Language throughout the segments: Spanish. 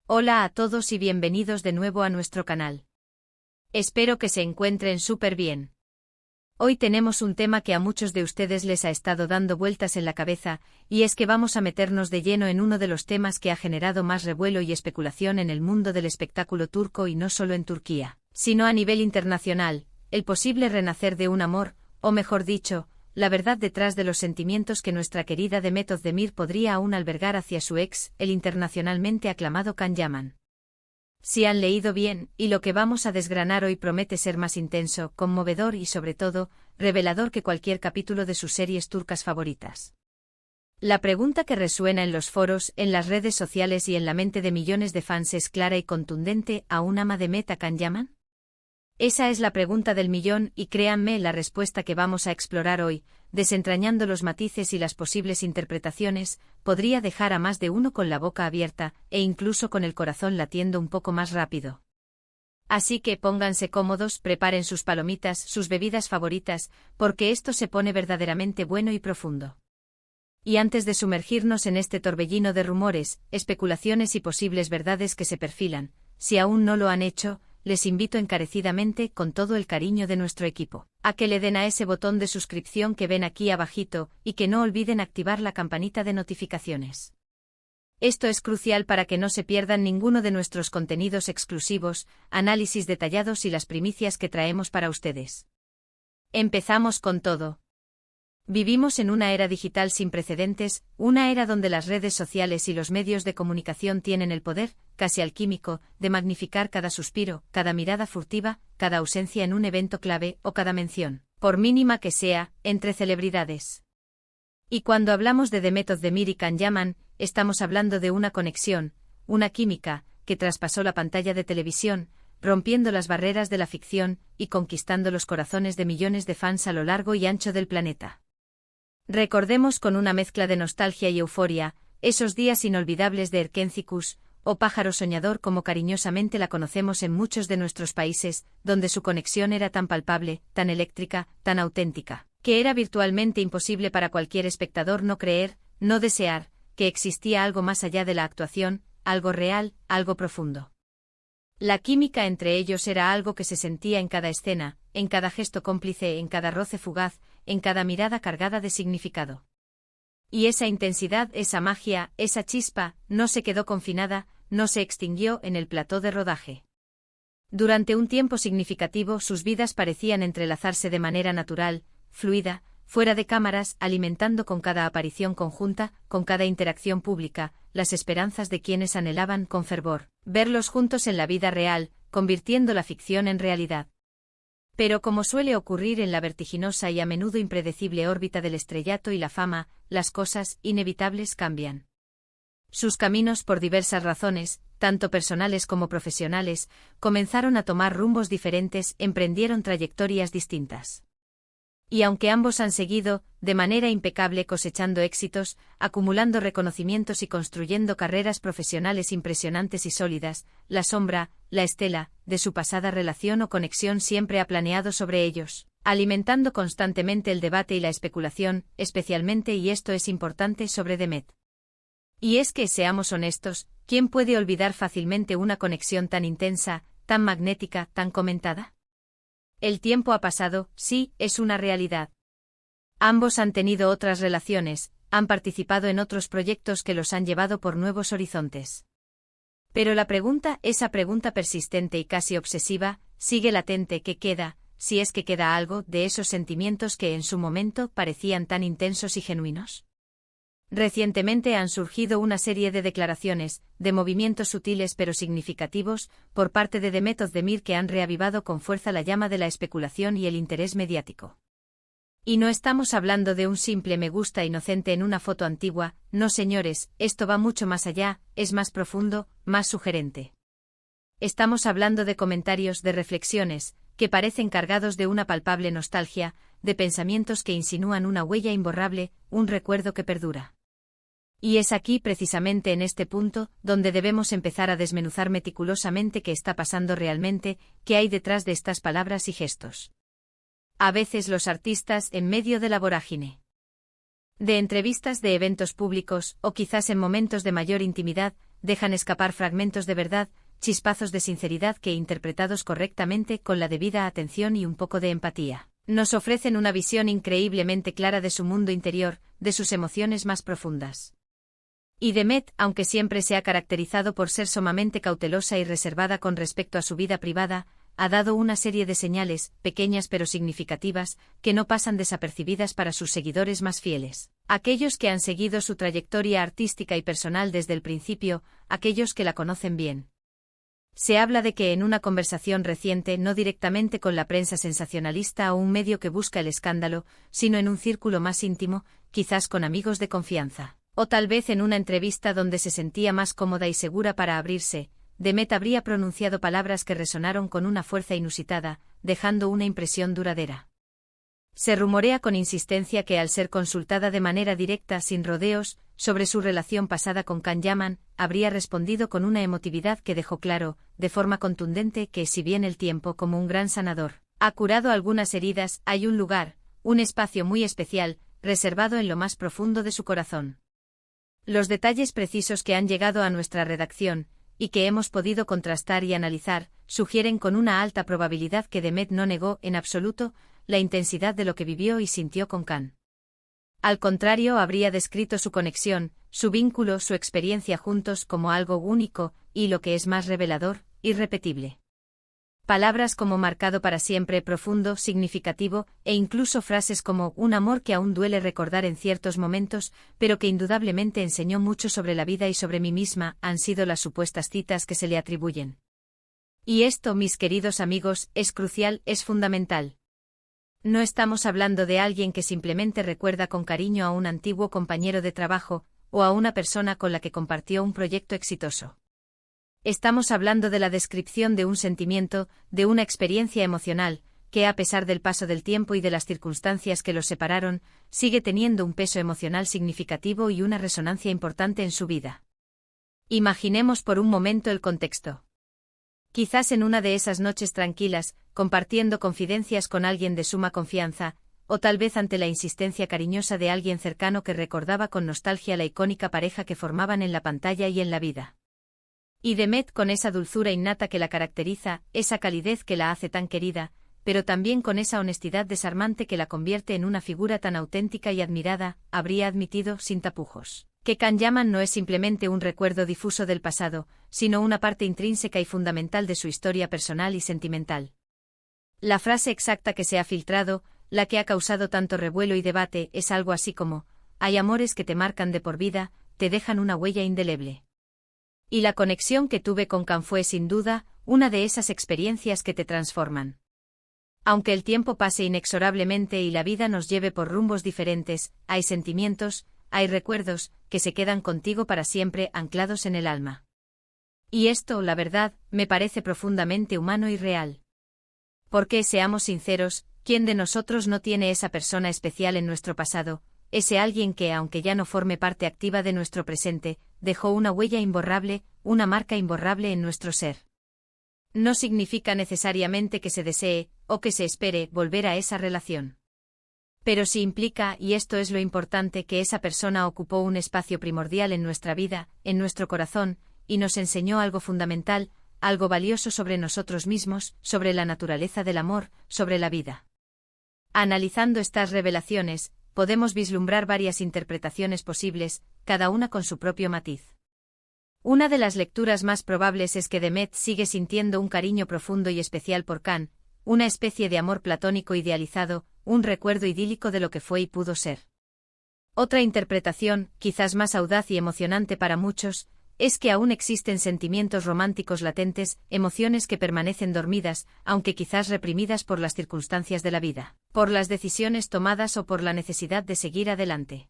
Hola a todos y bienvenidos de nuevo a nuestro canal. Espero que se encuentren súper bien. Hoy tenemos un tema que a muchos de ustedes les ha estado dando vueltas en la cabeza, y es que vamos a meternos de lleno en uno de los temas que ha generado más revuelo y especulación en el mundo del espectáculo turco y no solo en Turquía, sino a nivel internacional, el posible renacer de un amor, o mejor dicho, la verdad detrás de los sentimientos que nuestra querida Demet Özdemir podría aún albergar hacia su ex, el internacionalmente aclamado Can Yaman. Si han leído bien, y lo que vamos a desgranar hoy promete ser más intenso, conmovedor y sobre todo, revelador que cualquier capítulo de sus series turcas favoritas. La pregunta que resuena en los foros, en las redes sociales y en la mente de millones de fans es clara y contundente: ¿aún ama Demet a Can Yaman? Esa es la pregunta del millón y créanme la respuesta que vamos a explorar hoy, desentrañando los matices y las posibles interpretaciones, podría dejar a más de uno con la boca abierta, e incluso con el corazón latiendo un poco más rápido. Así que pónganse cómodos, preparen sus palomitas, sus bebidas favoritas, porque esto se pone verdaderamente bueno y profundo. Y antes de sumergirnos en este torbellino de rumores, especulaciones y posibles verdades que se perfilan, si aún no lo han hecho, les invito encarecidamente, con todo el cariño de nuestro equipo, a que le den a ese botón de suscripción que ven aquí abajito, y que no olviden activar la campanita de notificaciones. Esto es crucial para que no se pierdan ninguno de nuestros contenidos exclusivos, análisis detallados y las primicias que traemos para ustedes. Empezamos con todo. Vivimos en una era digital sin precedentes, una era donde las redes sociales y los medios de comunicación tienen el poder, casi alquímico, de magnificar cada suspiro, cada mirada furtiva, cada ausencia en un evento clave o cada mención, por mínima que sea, entre celebridades. Y cuando hablamos de Demet Özdemir y Can Yaman, estamos hablando de una conexión, una química, que traspasó la pantalla de televisión, rompiendo las barreras de la ficción y conquistando los corazones de millones de fans a lo largo y ancho del planeta. Recordemos con una mezcla de nostalgia y euforia, esos días inolvidables de Erkencikus, o pájaro soñador como cariñosamente la conocemos en muchos de nuestros países, donde su conexión era tan palpable, tan eléctrica, tan auténtica, que era virtualmente imposible para cualquier espectador no creer, no desear, que existía algo más allá de la actuación, algo real, algo profundo. La química entre ellos era algo que se sentía en cada escena, en cada gesto cómplice, en cada roce fugaz, en cada mirada cargada de significado. Y esa intensidad, esa magia, esa chispa, no se quedó confinada, no se extinguió en el plató de rodaje. Durante un tiempo significativo sus vidas parecían entrelazarse de manera natural, fluida, fuera de cámaras, alimentando con cada aparición conjunta, con cada interacción pública, las esperanzas de quienes anhelaban con fervor verlos juntos en la vida real, convirtiendo la ficción en realidad. Pero como suele ocurrir en la vertiginosa y a menudo impredecible órbita del estrellato y la fama, las cosas inevitables cambian. Sus caminos, por diversas razones, tanto personales como profesionales, comenzaron a tomar rumbos diferentes, emprendieron trayectorias distintas. Y aunque ambos han seguido, de manera impecable, cosechando éxitos, acumulando reconocimientos y construyendo carreras profesionales impresionantes y sólidas, la sombra, la estela, de su pasada relación o conexión siempre ha planeado sobre ellos, alimentando constantemente el debate y la especulación, especialmente, y esto es importante, sobre Demet. Y es que, seamos honestos, ¿quién puede olvidar fácilmente una conexión tan intensa, tan magnética, tan comentada? El tiempo ha pasado, sí, es una realidad. Ambos han tenido otras relaciones, han participado en otros proyectos que los han llevado por nuevos horizontes. Pero la pregunta, esa pregunta persistente y casi obsesiva, sigue latente: ¿qué queda, si es que queda algo, de esos sentimientos que en su momento parecían tan intensos y genuinos? Recientemente han surgido una serie de declaraciones, de movimientos sutiles pero significativos, por parte de Demet Özdemir que han reavivado con fuerza la llama de la especulación y el interés mediático. Y no estamos hablando de un simple me gusta inocente en una foto antigua, no señores, esto va mucho más allá, es más profundo, más sugerente. Estamos hablando de comentarios, de reflexiones, que parecen cargados de una palpable nostalgia, de pensamientos que insinúan una huella imborrable, un recuerdo que perdura. Y es aquí, precisamente en este punto, donde debemos empezar a desmenuzar meticulosamente qué está pasando realmente, qué hay detrás de estas palabras y gestos. A veces los artistas, en medio de la vorágine de entrevistas, de eventos públicos, o quizás en momentos de mayor intimidad, dejan escapar fragmentos de verdad, chispazos de sinceridad que, interpretados correctamente con la debida atención y un poco de empatía, nos ofrecen una visión increíblemente clara de su mundo interior, de sus emociones más profundas. Y Demet, aunque siempre se ha caracterizado por ser sumamente cautelosa y reservada con respecto a su vida privada, ha dado una serie de señales, pequeñas pero significativas, que no pasan desapercibidas para sus seguidores más fieles. Aquellos que han seguido su trayectoria artística y personal desde el principio, aquellos que la conocen bien. Se habla de que en una conversación reciente, no directamente con la prensa sensacionalista o un medio que busca el escándalo, sino en un círculo más íntimo, quizás con amigos de confianza, o tal vez en una entrevista donde se sentía más cómoda y segura para abrirse, Demet habría pronunciado palabras que resonaron con una fuerza inusitada, dejando una impresión duradera. Se rumorea con insistencia que al ser consultada de manera directa, sin rodeos, sobre su relación pasada con Can Yaman, habría respondido con una emotividad que dejó claro, de forma contundente, que si bien el tiempo, como un gran sanador, ha curado algunas heridas, hay un lugar, un espacio muy especial, reservado en lo más profundo de su corazón. Los detalles precisos que han llegado a nuestra redacción, y que hemos podido contrastar y analizar, sugieren con una alta probabilidad que Demet no negó, en absoluto, la intensidad de lo que vivió y sintió con Can. Al contrario, habría descrito su conexión, su vínculo, su experiencia juntos como algo único, y lo que es más revelador, irrepetible. Palabras como marcado para siempre, profundo, significativo, e incluso frases como un amor que aún duele recordar en ciertos momentos, pero que indudablemente enseñó mucho sobre la vida y sobre mí misma, han sido las supuestas citas que se le atribuyen. Y esto, mis queridos amigos, es crucial, es fundamental. No estamos hablando de alguien que simplemente recuerda con cariño a un antiguo compañero de trabajo, o a una persona con la que compartió un proyecto exitoso. Estamos hablando de la descripción de un sentimiento, de una experiencia emocional, que a pesar del paso del tiempo y de las circunstancias que los separaron, sigue teniendo un peso emocional significativo y una resonancia importante en su vida. Imaginemos por un momento el contexto. Quizás en una de esas noches tranquilas, compartiendo confidencias con alguien de suma confianza, o tal vez ante la insistencia cariñosa de alguien cercano que recordaba con nostalgia la icónica pareja que formaban en la pantalla y en la vida. Y Demet, con esa dulzura innata que la caracteriza, esa calidez que la hace tan querida, pero también con esa honestidad desarmante que la convierte en una figura tan auténtica y admirada, habría admitido, sin tapujos, que Can Yaman no es simplemente un recuerdo difuso del pasado, sino una parte intrínseca y fundamental de su historia personal y sentimental. La frase exacta que se ha filtrado, la que ha causado tanto revuelo y debate, es algo así como: hay amores que te marcan de por vida, te dejan una huella indeleble. Y la conexión que tuve con Can fue sin duda una de esas experiencias que te transforman. Aunque el tiempo pase inexorablemente y la vida nos lleve por rumbos diferentes, hay sentimientos, hay recuerdos, que se quedan contigo para siempre, anclados en el alma. Y esto, la verdad, me parece profundamente humano y real. Porque, seamos sinceros, ¿quién de nosotros no tiene esa persona especial en nuestro pasado, ese alguien que, aunque ya no forme parte activa de nuestro presente, dejó una huella imborrable, una marca imborrable en nuestro ser? No significa necesariamente que se desee, o que se espere, volver a esa relación. Pero sí implica, y esto es lo importante, que esa persona ocupó un espacio primordial en nuestra vida, en nuestro corazón, y nos enseñó algo fundamental, algo valioso sobre nosotros mismos, sobre la naturaleza del amor, sobre la vida. Analizando estas revelaciones, podemos vislumbrar varias interpretaciones posibles, cada una con su propio matiz. Una de las lecturas más probables es que Demet sigue sintiendo un cariño profundo y especial por Can, una especie de amor platónico idealizado, un recuerdo idílico de lo que fue y pudo ser. Otra interpretación, quizás más audaz y emocionante para muchos, es que aún existen sentimientos románticos latentes, emociones que permanecen dormidas, aunque quizás reprimidas por las circunstancias de la vida, por las decisiones tomadas o por la necesidad de seguir adelante.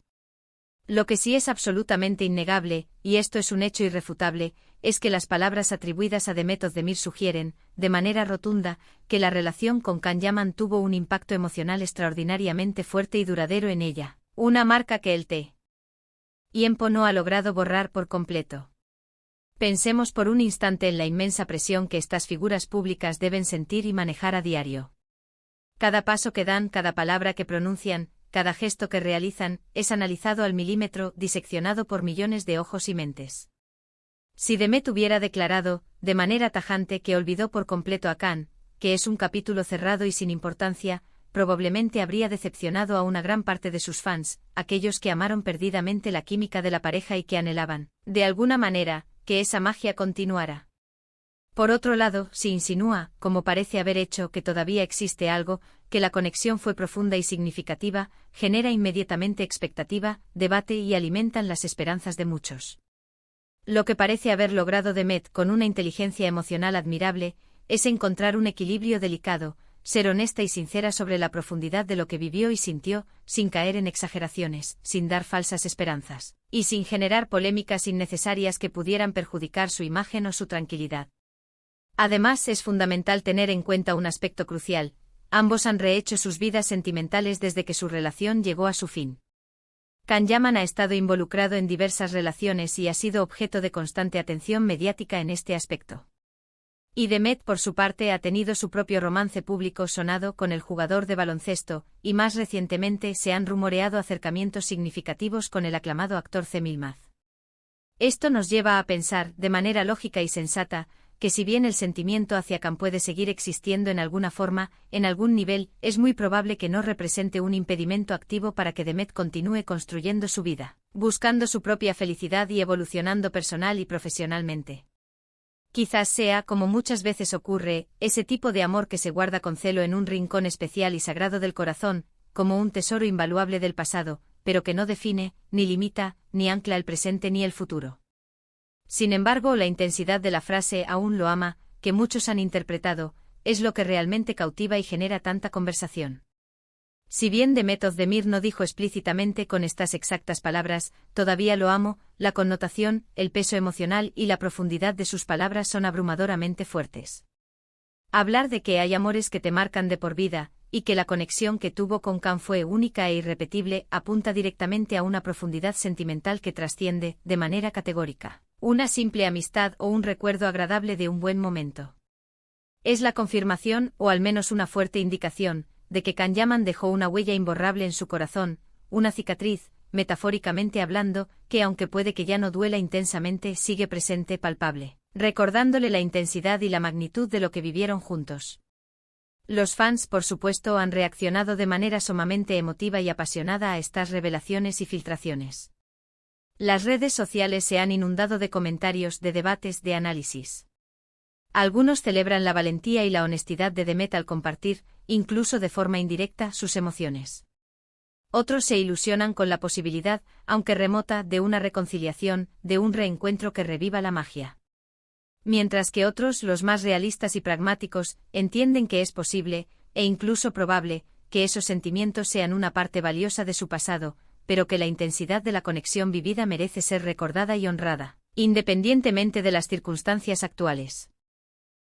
Lo que sí es absolutamente innegable, y esto es un hecho irrefutable, es que las palabras atribuidas a Demet Özdemir sugieren, de manera rotunda, que la relación con Can Yaman tuvo un impacto emocional extraordinariamente fuerte y duradero en ella, una marca que el tiempo no ha logrado borrar por completo. Pensemos por un instante en la inmensa presión que estas figuras públicas deben sentir y manejar a diario. Cada paso que dan, cada palabra que pronuncian, cada gesto que realizan, es analizado al milímetro, diseccionado por millones de ojos y mentes. Si Demet hubiera declarado, de manera tajante, que olvidó por completo a Khan, que es un capítulo cerrado y sin importancia, probablemente habría decepcionado a una gran parte de sus fans, aquellos que amaron perdidamente la química de la pareja y que anhelaban, de alguna manera, que esa magia continuara. Por otro lado, si insinúa, como parece haber hecho, que todavía existe algo, que la conexión fue profunda y significativa, genera inmediatamente expectativa, debate y alimentan las esperanzas de muchos. Lo que parece haber logrado Demet con una inteligencia emocional admirable, es encontrar un equilibrio delicado, ser honesta y sincera sobre la profundidad de lo que vivió y sintió, sin caer en exageraciones, sin dar falsas esperanzas, y sin generar polémicas innecesarias que pudieran perjudicar su imagen o su tranquilidad. Además, es fundamental tener en cuenta un aspecto crucial: ambos han rehecho sus vidas sentimentales desde que su relación llegó a su fin. Khan Yaman ha estado involucrado en diversas relaciones y ha sido objeto de constante atención mediática en este aspecto. Y Demet, por su parte, ha tenido su propio romance público sonado con el jugador de baloncesto, y más recientemente se han rumoreado acercamientos significativos con el aclamado actor Cem Yılmaz. Esto nos lleva a pensar, de manera lógica y sensata, que si bien el sentimiento hacia Khan puede seguir existiendo en alguna forma, en algún nivel, es muy probable que no represente un impedimento activo para que Demet continúe construyendo su vida, buscando su propia felicidad y evolucionando personal y profesionalmente. Quizás sea, como muchas veces ocurre, ese tipo de amor que se guarda con celo en un rincón especial y sagrado del corazón, como un tesoro invaluable del pasado, pero que no define, ni limita, ni ancla el presente ni el futuro. Sin embargo, la intensidad de la frase "aún lo ama", que muchos han interpretado, es lo que realmente cautiva y genera tanta conversación. Si bien Demet Özdemir no dijo explícitamente con estas exactas palabras, "todavía lo amo", la connotación, el peso emocional y la profundidad de sus palabras son abrumadoramente fuertes. Hablar de que hay amores que te marcan de por vida, y que la conexión que tuvo con Khan fue única e irrepetible, apunta directamente a una profundidad sentimental que trasciende, de manera categórica, una simple amistad o un recuerdo agradable de un buen momento. Es la confirmación, o al menos una fuerte indicación, de que Khan Yaman dejó una huella imborrable en su corazón, una cicatriz, metafóricamente hablando, que aunque puede que ya no duela intensamente, sigue presente, palpable, recordándole la intensidad y la magnitud de lo que vivieron juntos. Los fans, por supuesto, han reaccionado de manera sumamente emotiva y apasionada a estas revelaciones y filtraciones. Las redes sociales se han inundado de comentarios, de debates, de análisis. Algunos celebran la valentía y la honestidad de Demet al compartir, incluso de forma indirecta, sus emociones. Otros se ilusionan con la posibilidad, aunque remota, de una reconciliación, de un reencuentro que reviva la magia. Mientras que otros, los más realistas y pragmáticos, entienden que es posible, e incluso probable, que esos sentimientos sean una parte valiosa de su pasado, pero que la intensidad de la conexión vivida merece ser recordada y honrada, independientemente de las circunstancias actuales.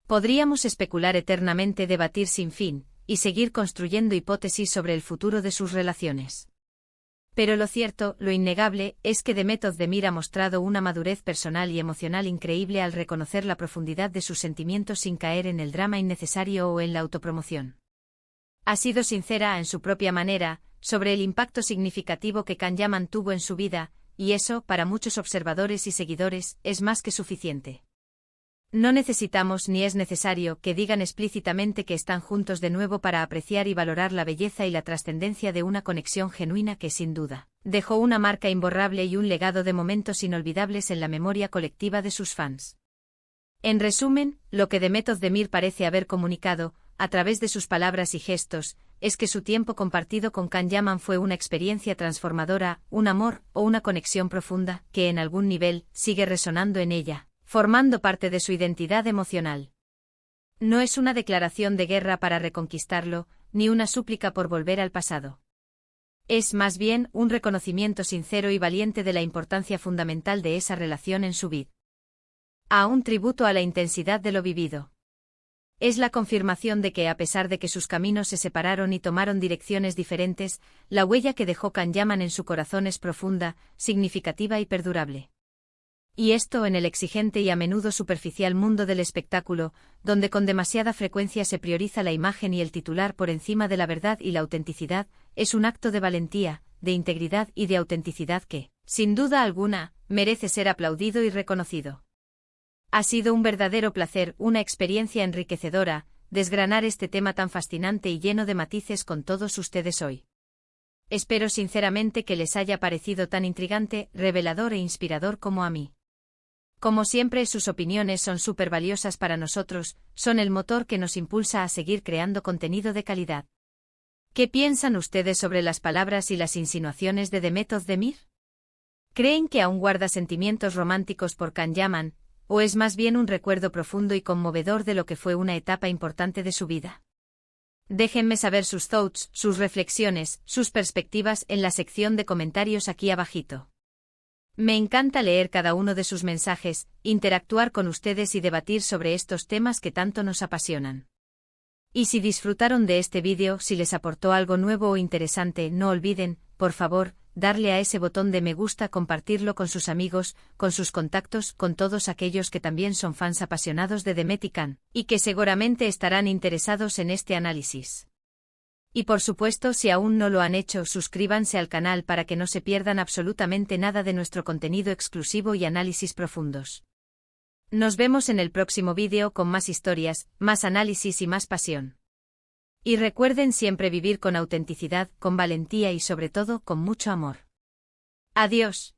Podríamos especular eternamente, debatir sin fin, y seguir construyendo hipótesis sobre el futuro de sus relaciones. Pero lo cierto, lo innegable, es que Demet Özdemir ha mostrado una madurez personal y emocional increíble al reconocer la profundidad de sus sentimientos sin caer en el drama innecesario o en la autopromoción. Ha sido sincera, en su propia manera, sobre el impacto significativo que Khan Yaman tuvo en su vida, y eso, para muchos observadores y seguidores, es más que suficiente. No necesitamos ni es necesario que digan explícitamente que están juntos de nuevo para apreciar y valorar la belleza y la trascendencia de una conexión genuina que, sin duda, dejó una marca imborrable y un legado de momentos inolvidables en la memoria colectiva de sus fans. En resumen, lo que Demet Özdemir parece haber comunicado, a través de sus palabras y gestos, es que su tiempo compartido con Khan Yaman fue una experiencia transformadora, un amor o una conexión profunda, que en algún nivel sigue resonando en ella, formando parte de su identidad emocional. No es una declaración de guerra para reconquistarlo, ni una súplica por volver al pasado. Es más bien un reconocimiento sincero y valiente de la importancia fundamental de esa relación en su vida. Un tributo a la intensidad de lo vivido. Es la confirmación de que, a pesar de que sus caminos se separaron y tomaron direcciones diferentes, la huella que dejó Khan Yaman en su corazón es profunda, significativa y perdurable. Y esto en el exigente y a menudo superficial mundo del espectáculo, donde con demasiada frecuencia se prioriza la imagen y el titular por encima de la verdad y la autenticidad, es un acto de valentía, de integridad y de autenticidad que, sin duda alguna, merece ser aplaudido y reconocido. Ha sido un verdadero placer, una experiencia enriquecedora, desgranar este tema tan fascinante y lleno de matices con todos ustedes hoy. Espero sinceramente que les haya parecido tan intrigante, revelador e inspirador como a mí. Como siempre, sus opiniones son súper valiosas para nosotros, son el motor que nos impulsa a seguir creando contenido de calidad. ¿Qué piensan ustedes sobre las palabras y las insinuaciones de Demet Özdemir? ¿Creen que aún guarda sentimientos románticos por Can Yaman, o es más bien un recuerdo profundo y conmovedor de lo que fue una etapa importante de su vida? Déjenme saber sus thoughts, sus reflexiones, sus perspectivas en la sección de comentarios aquí abajito. Me encanta leer cada uno de sus mensajes, interactuar con ustedes y debatir sobre estos temas que tanto nos apasionan. Y si disfrutaron de este vídeo, si les aportó algo nuevo o interesante, no olviden, por favor, darle a ese botón de me gusta, compartirlo con sus amigos, con sus contactos, con todos aquellos que también son fans apasionados de Demet y Can, y que seguramente estarán interesados en este análisis. Y por supuesto, si aún no lo han hecho, suscríbanse al canal para que no se pierdan absolutamente nada de nuestro contenido exclusivo y análisis profundos. Nos vemos en el próximo vídeo con más historias, más análisis y más pasión. Y recuerden siempre vivir con autenticidad, con valentía y sobre todo con mucho amor. Adiós.